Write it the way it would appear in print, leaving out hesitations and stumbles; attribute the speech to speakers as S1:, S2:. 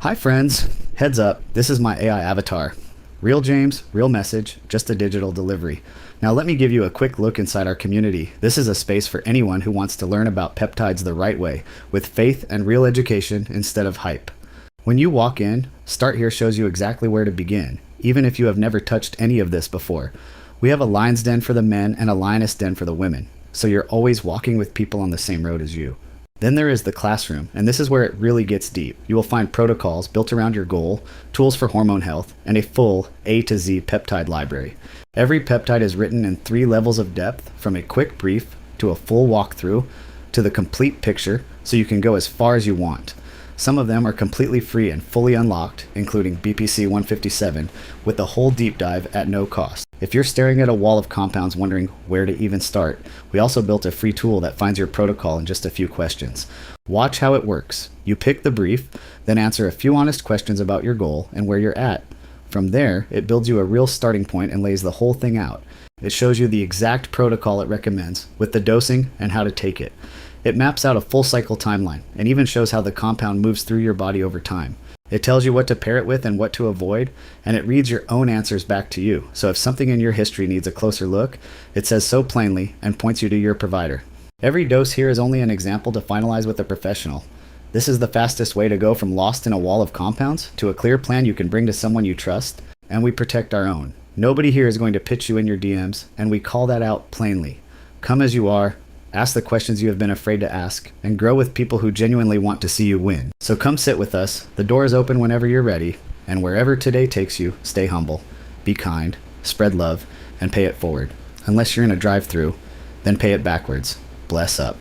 S1: Hi friends, heads up, this is my AI avatar. Real James, real message, just a digital delivery. Now let me give you a quick look inside our community. This is a space for anyone who wants to learn about peptides the right way, with faith and real education instead of hype. When you walk in, Start Here shows you exactly where to begin, even if you have never touched any of this before. We have a lion's den for the men and a lioness den for the women, so you're always walking with people on the same road as you. Then there is the classroom, and this is where it really gets deep. You will find protocols built around your goal, tools for hormone health, and a full A to Z peptide library. Every peptide is written in 3 levels of depth, from a quick brief to a full walkthrough to the complete picture, so you can go as far as you want. Some of them are completely free and fully unlocked, including BPC 157, with a whole deep dive at no cost. If you're staring at a wall of compounds wondering where to even start, we also built a free tool that finds your protocol in just a few questions. Watch how it works. You pick the brief, then answer a few honest questions about your goal and where you're at. From there, it builds you a real starting point and lays the whole thing out. It shows you the exact protocol it recommends, with the dosing and how to take it. It maps out a full cycle timeline and even shows how the compound moves through your body over time. It tells you what to pair it with and what to avoid, and it reads your own answers back to you. So if something in your history needs a closer look, it says so plainly and points you to your provider. Every dose here is only an example to finalize with a professional. This is the fastest way to go from lost in a wall of compounds to a clear plan you can bring to someone you trust, and we protect our own. Nobody here is going to pitch you in your DMs, and we call that out plainly. Come as you are. Ask the questions you have been afraid to ask, and grow with people who genuinely want to see you win. So come sit with us. The door is open whenever you're ready, and wherever today takes you, stay humble, be kind, spread love, and pay it forward. Unless you're in a drive-through, then pay it backwards. Bless up.